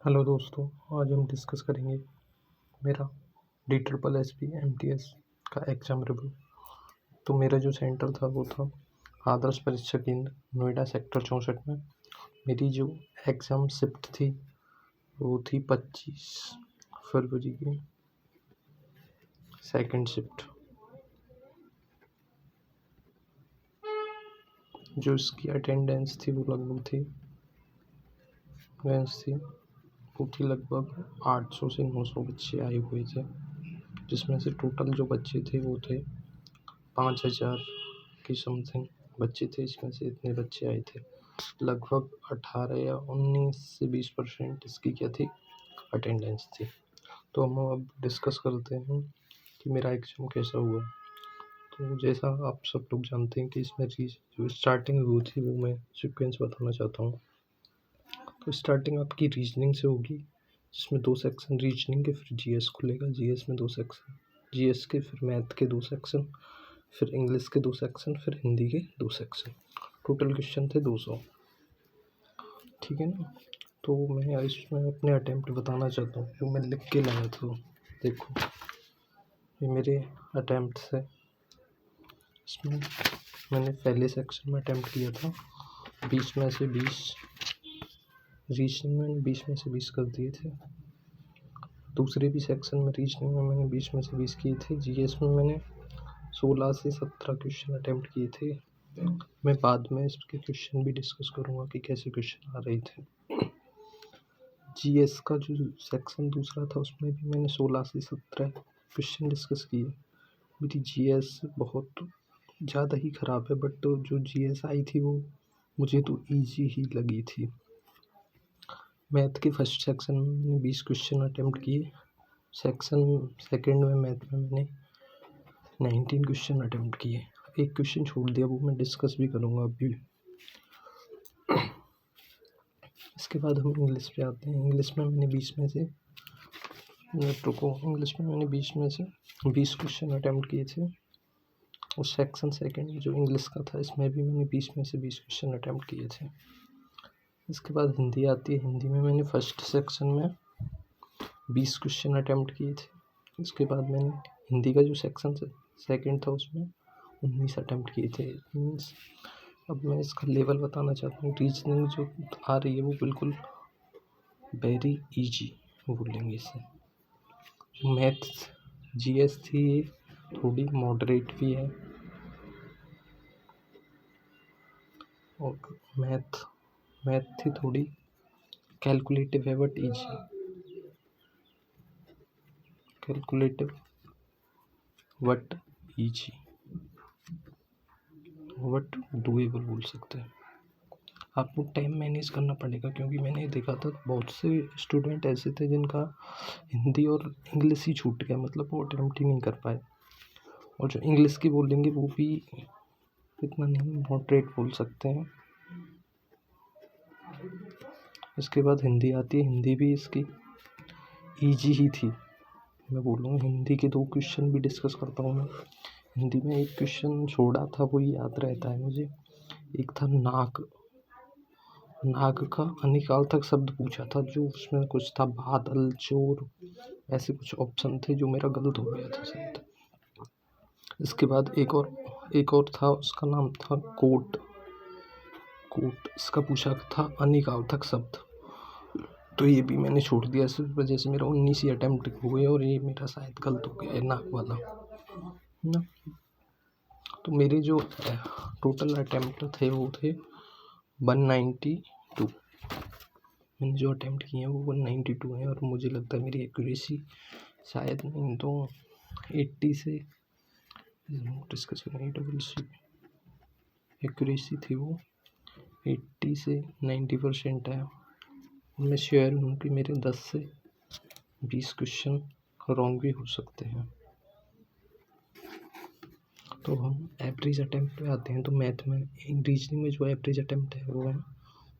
Hello दोस्तों, आज हम डिस्कस करेंगे मेरा DSSS का एग्ज़ाम रिव्यू। तो मेरा जो सेंटर था वो था आदर्श परीक्षा केंद्र नोएडा सेक्टर 64 में। मेरी जो एग्ज़ाम शिफ्ट थी वो थी 25 फरवरी की सेकंड शिफ्ट। जो इसकी अटेंडेंस थी वो लगभग थी वो थी लगभग 800 से 900 बच्चे आए हुए थे, जिसमें से टोटल जो बच्चे थे वो थे 5000 की समथिंग बच्चे थे। इसमें से इतने बच्चे आए थे, लगभग 18 या 19 से 20% इसकी क्या थी, अटेंडेंस थी। तो हम अब डिस्कस करते हैं कि मेरा एग्ज़ाम कैसा हुआ। तो जैसा आप सब लोग जानते हैं कि इसमें जो स्टार्टिंग हुई थी वो मैं सीक्वेंस बताना चाहता हूँ। तो स्टार्टिंग आपकी रीजनिंग से होगी, जिसमें 2 सेक्शन रीजनिंग के, फिर जीएस खुलेगा, जीएस में 2 सेक्शन, जीएस के फिर मैथ के 2 सेक्शन, फिर इंग्लिश के 2 सेक्शन, फिर हिंदी के 2 सेक्शन। टोटल क्वेश्चन थे 200। ठीक है ना। तो मैं इसमें अपने अटैम्प्ट बताना चाहता हूँ जो मैं लिख के लाया था। देखो, ये मेरे अटैम्प्ट है। इसमें मैंने पहले सेक्शन में अटैम्प्ट किया था 20 में से 20, रीजनिंग में 20 में से 20 कर दिए थे। दूसरे भी सेक्शन में रीजनिंग में मैंने 20 में से 20 किए थे। जीएस में मैंने 16 से 17 क्वेश्चन अटैम्प्ट किए थे। मैं बाद में इसके क्वेश्चन भी डिस्कस करूँगा कि कैसे क्वेश्चन आ रहे थे। जीएस का जो सेक्शन दूसरा था उसमें भी मैंने 16 से 17 क्वेश्चन डिस्कस किए। मेरी जीएस बहुत ज़्यादा ही ख़राब है, बट तो जो जीएस आई थी वो मुझे तो इजी ही लगी थी। मैथ के फर्स्ट सेक्शन में मैंने 20 क्वेश्चन अटैम्प्ट किए। सेक्शन सेकंड में मैथ में मैंने 19 क्वेश्चन अटैम्प्ट किए। एक क्वेश्चन छोड़ दिया, वो मैं डिस्कस भी करूँगा अभी। इसके बाद हम इंग्लिश पे आते हैं। इंग्लिश में मैंने 20 में से इंग्लिश में मैंने 20 में से 20 क्वेश्चन अटैम्प्ट किए थे। और सेक्शन सेकंड जो इंग्लिश का था, इसमें भी मैंने 20 में से 20 क्वेश्चन अटैम्प्ट किए थे। इसके बाद हिंदी आती है। हिंदी में मैंने फर्स्ट सेक्शन में 20 क्वेश्चन अटैम्प्ट किए थे। इसके बाद मैंने हिंदी का जो सेक्शन सेकंड था उसमें 19 अटैम्प्ट किए थे। मीन्स अब मैं इसका लेवल बताना चाहता हूँ। रीजनिंग जो आ रही है वो बिल्कुल वेरी इजी बोलेंगे इसे। मैथ जीएस थी ये थोड़ी मॉडरेट भी है, और मैथ थी थोड़ी कैलकुलेटिव है, but easy, calculative but easy, but doable बोल सकते हैं। आपको टाइम मैनेज करना पड़ेगा, क्योंकि मैंने देखा था बहुत से स्टूडेंट ऐसे थे जिनका हिंदी और इंग्लिश ही छूट गया, मतलब वो अटैम्प्ट ही नहीं कर पाए। और जो इंग्लिश की बोलेंगे वो भी इतना नहीं, मॉडरेट बोल सकते हैं। इसके बाद हिंदी आती है। हिंदी भी इसकी इजी ही थी, मैं बोलूँगा। हिंदी के 2 क्वेश्चन भी डिस्कस करता हूँ मैं। हिंदी में एक क्वेश्चन छोड़ा था, वो याद रहता है मुझे। एक था नाग का अनिकार्थक शब्द पूछा था, जो उसमें कुछ था बादल, चोर, ऐसे कुछ ऑप्शन थे जो मेरा गलत हो गया था शायद। इसके बाद एक और था, उसका नाम था कोट। इसका पूछा था अनिकार्थक शब्द, तो ये भी मैंने छोड़ दिया। इस वजह से मेरा 19 ही अटैम्प्ट हुए, और ये मेरा शायद गलत हो गया है नाक वाला ना। तो मेरे जो टोटल अटैम्प्ट थे वो थे 192। मैंने जो अटैम्प्ट किए हैं वो 192 हैं, और मुझे लगता है मेरी एक्यूरेसी शायद नहीं तो 80 से डिस्कस करेंगे। एक्यूरेसी थी वो 80 से 90% है। मैं श्योर हूँ कि मेरे 10 से 20 क्वेश्चन रॉन्ग भी हो सकते हैं। तो हम एवरेज अटैम्प्ट पे आते हैं। तो मैथ में रीजनिंग में जो एवरेज अटैम्प्ट है वो है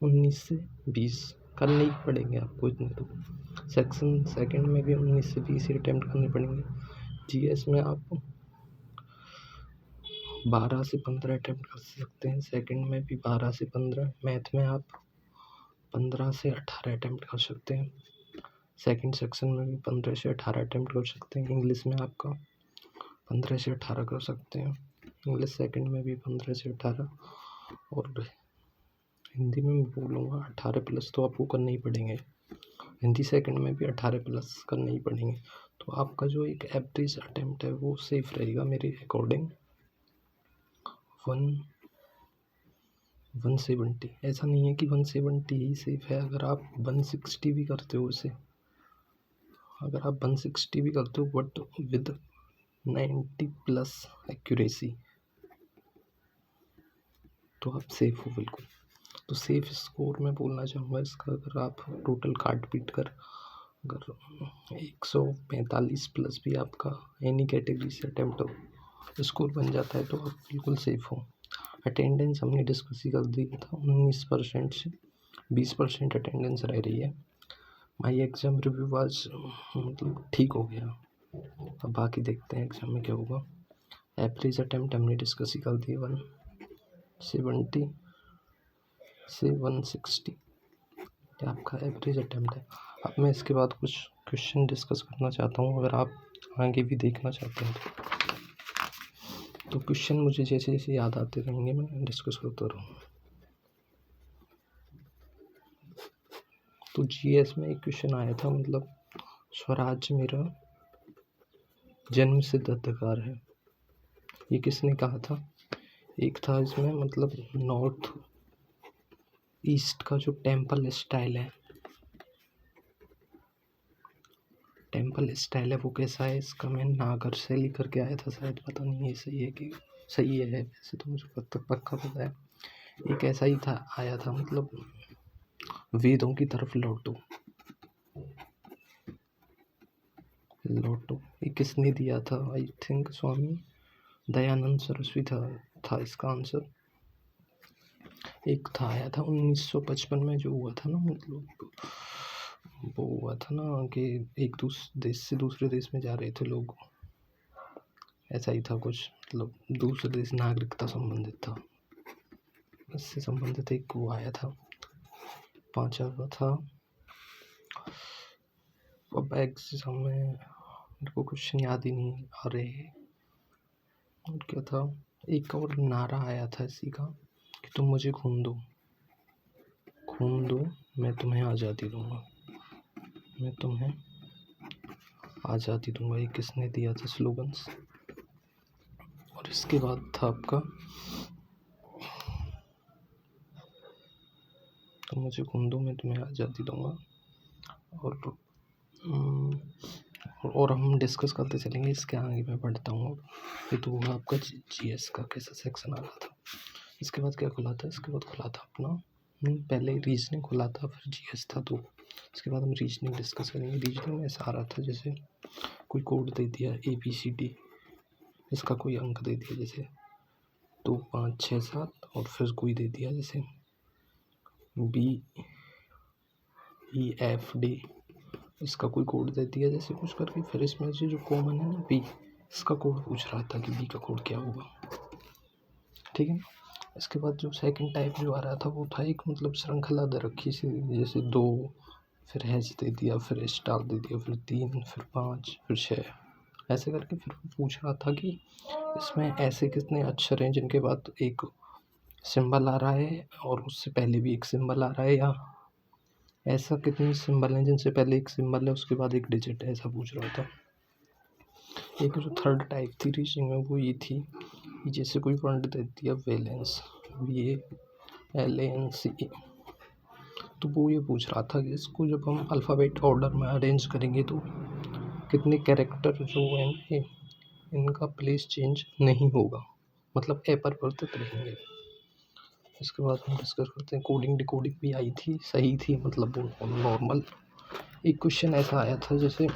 19 से 20। करने ही पड़ेंगे आपको इतने। तो सेक्शन सेकंड में भी 19 से 20 ही अटैम्प्ट करने पड़ेंगे। जीएस में आप 12 से 15 अटैम्प्ट कर सकते हैं, सेकंड में भी 12 से 15। मैथ में आप 15 से 18 अटैम्प्ट कर सकते हैं। सेकंड सेक्शन में भी 15 से 18 अटैम्प्ट कर सकते हैं। इंग्लिश में आपका 15 से 18 कर सकते हैं। इंग्लिश सेकंड में भी 15 से 18, और हिंदी में बोलूँगा 18+ तो आपको करने ही पड़ेंगे। हिंदी सेकंड में भी 18+ करने ही पड़ेंगे। तो आपका जो एक एवरेज अटैम्प्ट है वो सेफ रहेगा मेरे अकॉर्डिंग 170। ऐसा नहीं है कि 170 ही सेफ है। अगर आप 160 भी करते हो उसे, अगर आप 160 भी करते हो बट विद 90+ एक्यूरेसी, तो आप सेफ हो बिल्कुल। तो सेफ स्कोर मैं बोलना चाहूँगा इसका, अगर आप टोटल काट पीट कर अगर 145+ भी आपका एनी कैटेगरी से अटैम्प्ट स्कोर बन जाता है तो आप बिल्कुल सेफ हो। अटेंडेंस हमने डिस्कस ही कर दिया था, 19% से 20% अटेंडेंस रह रही है। माई एग्ज़ाम रिव्यू वाज मतलब ठीक हो गया। अब बाकी देखते हैं एग्ज़ाम में क्या होगा। एवरेज अटैम्प्ट हमने डिस्कस ही कर दिया 170 से 160, ये आपका एवरेज अटैम्प्ट है। अब मैं इसके बाद कुछ क्वेश्चन डिस्कस करना चाहता हूँ, अगर आप आगे भी देखना चाहते हैं तो क्वेश्चन मुझे जैसे जैसे याद आते रहेंगे मैं डिस्कस करता रहूँ। तो जीएस में एक क्वेश्चन आया था, मतलब स्वराज मेरा जन्म सिद्ध अधिकार है, ये किसने कहा था? एक था इसमें मतलब नॉर्थ ईस्ट का जो टेम्पल स्टाइल है, वो कैसा है, इसका मैं नागर शैली करके आया था शायद, पता नहीं है सही है कि सही है, वैसे तो मुझे पक्का पता है। एक ऐसा ही था, आया था मतलब वेदों की तरफ लौटो। ये किसने दिया था? आई थिंक स्वामी दयानंद सरस्वती था इसका आंसर। एक था आया था 1955 में, जो हुआ था ना, मतलब वो हुआ था ना कि एक देश से दूसरे देश में जा रहे थे लोग, ऐसा ही था कुछ, मतलब दूसरे देश नागरिकता संबंधित था, इससे संबंधित एक वो आया था। 5वां था, अब एग्जाम में मेरे को क्वेश्चन याद ही नहीं आ रहे। और क्या था, एक और नारा आया था इसी का कि तुम मुझे खून दो मैं तुम्हें आज़ादी दूंगा, मैं तुम्हें आज़ादी दूंगा, ये किसने दिया था स्लोगन्स? और इसके बाद था आपका तुम मुझे खून दो मैं तुम्हें आज़ादी दूंगा। और हम डिस्कस करते चलेंगे इसके आगे, मैं पढ़ता हूँ। ये तो हुआ आपका जीएस का कैसा सेक्शन आ रहा था। इसके बाद क्या खुला था? इसके बाद खुला था अपना पहले रीजनिंग खुला था, फिर जीएस था, तो इसके बाद हम रीजनिंग डिस्कस करेंगे। रीजनिंग में ऐसा आ रहा था जैसे कोई कोड दे दिया ABCD, इसका कोई अंक दे दिया जैसे 2 5 6 7, और फिर कोई दे दिया जैसे BEFD, इसका कोई कोड दे दिया जैसे कुछ करके, फिर इसमें से जो कॉमन है ना B, इसका कोड पूछ रहा था कि B का कोड क्या होगा, ठीक है। इसके बाद जो सेकंड टाइप जो आ रहा था वो था एक मतलब श्रृंखला दे रखी सी, जैसे 2, फिर हैच दे दिया, फिर स्टार दे दिया, फिर 3, फिर 5, फिर 6, ऐसे करके फिर पूछ रहा था कि इसमें ऐसे कितने अक्षर हैं जिनके बाद एक सिंबल आ रहा है और उससे पहले भी एक सिंबल आ रहा है, या ऐसा कितने सिंबल हैं जिनसे पहले एक सिंबल है उसके बाद एक डिजिट है, ऐसा पूछ रहा था। एक जो थर्ड टाइप थी रीजनिंग में वो ये थी, जैसे कोई वर्ड दे दिया वैलेंस, VALANCE, तो वो ये पूछ रहा था कि इसको जब हम अल्फ़ाबेट ऑर्डर में अरेंज करेंगे तो कितने कैरेक्टर जो हैं इनका प्लेस चेंज नहीं होगा, मतलब अपरिवर्तित रहेंगे। इसके बाद हम डिस्कस करते हैं कोडिंग डिकोडिंग भी आई थी, सही थी, मतलब वो नॉर्मल। एक क्वेश्चन ऐसा आया था जैसे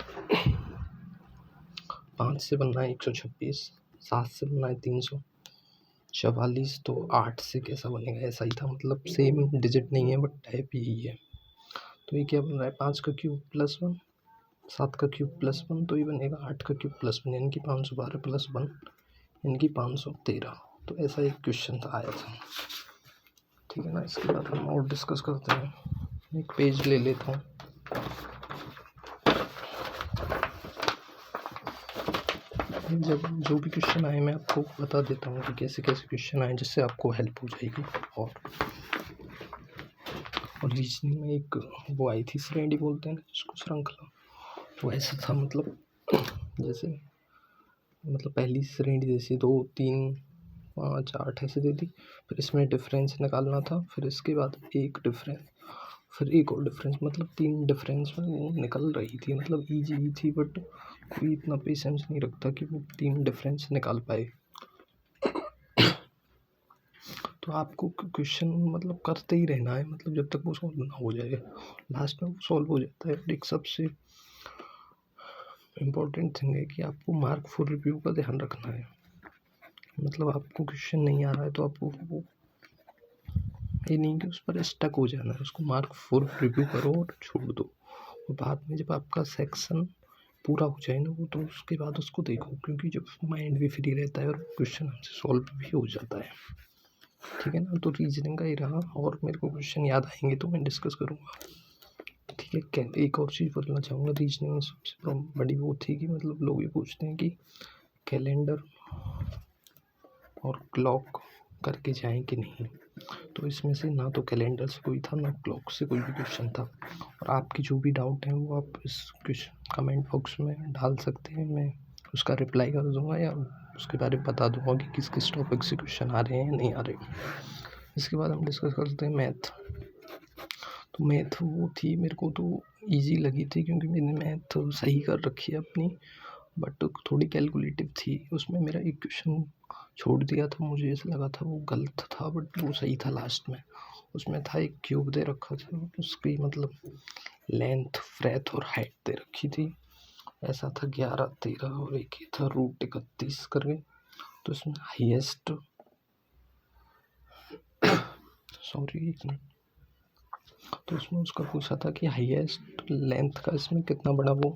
5 से बनना है 126, 7 से बनना है 344, तो 8 से कैसा बनेगा, ऐसा ही था, मतलब सेम डिजिट नहीं है बट टाइप यही है। तो ये क्या बन रहा है, 5 का क्यूब प्लस 1, 7 का क्यूब प्लस 1, तो ये बनेगा 8 का क्यूब प्लस 1, यानी कि 512 प्लस 1 यानी कि 513। तो ऐसा एक क्वेश्चन था आया था, ठीक है ना। इसके बाद हम और डिस्कस करते हैं मैं एक पेज ले लेता हूँ। जब जो भी क्वेश्चन आए मैं आपको बता देता हूँ कि कैसे कैसे क्वेश्चन आए, जिससे आपको हेल्प हो जाएगी। और रीजनिंग में एक वो आई थी, श्रेणी बोलते हैं ना जिसको, श्रृंखला, वो ऐसा था, मतलब जैसे मतलब पहली श्रेणी जैसे 2 3 5 8 ऐसे दे दी, फिर इसमें डिफरेंस निकालना था, फिर इसके बाद एक डिफरेंस, फिर एक और डिफरेंस, मतलब 3 डिफरेंस में वो निकल रही थी। मतलब ईजी ही थी, बट कोई इतना पेशेंस नहीं रखता कि वो 3 डिफरेंस निकाल पाए। तो आपको क्वेश्चन मतलब करते ही रहना है, मतलब जब तक वो सॉल्व ना हो जाए। लास्ट में वो सॉल्व हो जाता है। एक सबसे इम्पोर्टेंट थिंग है कि आपको मार्क फॉर रिव्यू का ध्यान रखना है। मतलब आपको क्वेश्चन नहीं आ रहा है तो आपको वो ये नहीं कि उस पर स्टक हो जाना है, उसको मार्क फॉर रिव्यू करो और छोड़ दो। और बाद में जब आपका सेक्शन पूरा हो जाए ना वो, तो उसके बाद उसको देखो, क्योंकि जब माइंड भी फ्री रहता है और क्वेश्चन हमसे सॉल्व भी हो जाता है। ठीक है ना। तो रीजनिंग का ही रहा, और मेरे को क्वेश्चन याद आएंगे तो मैं डिस्कस करूँगा। ठीक है। एक और चीज़ बोलना चाहूँगा, रीजनिंग में सबसे बड़ी वो थी कि मतलब लोग ये पूछते हैं कि कैलेंडर और क्लॉक करके जाएं कि नहीं। तो इसमें से ना तो कैलेंडर से कोई था, ना क्लॉक से कोई भी क्वेश्चन था। और आपकी जो भी डाउट है वो आप इस कमेंट बॉक्स में डाल सकते हैं, मैं उसका रिप्लाई कर दूंगा या उसके बारे में बता दूंगा कि किस किस टॉपिक से क्वेश्चन आ रहे हैं या नहीं आ रहे। इसके बाद हम डिस्कस करते हैं मैथ। तो मैथ वो थी, मेरे को तो ईजी लगी थी क्योंकि मैंने मैथ सही कर रखी है अपनी, बट थोड़ी कैलकुलेटिव थी। उसमें मेरा एक क्वेश्चन छोड़ दिया था, मुझे ऐसा लगा था वो गलत था, बट वो सही था लास्ट में। उसमें था एक क्यूब दे रखा था, उसकी मतलब लेंथ, ब्रेथ और हाइट दे रखी थी। ऐसा था 11 13 और एक ही था √31 करके। तो इसमें हाईएस्ट सॉरी एक मिनट, तो उसमें उसका पूछा था कि हाईएस्ट लेंथ का इसमें कितना बड़ा वो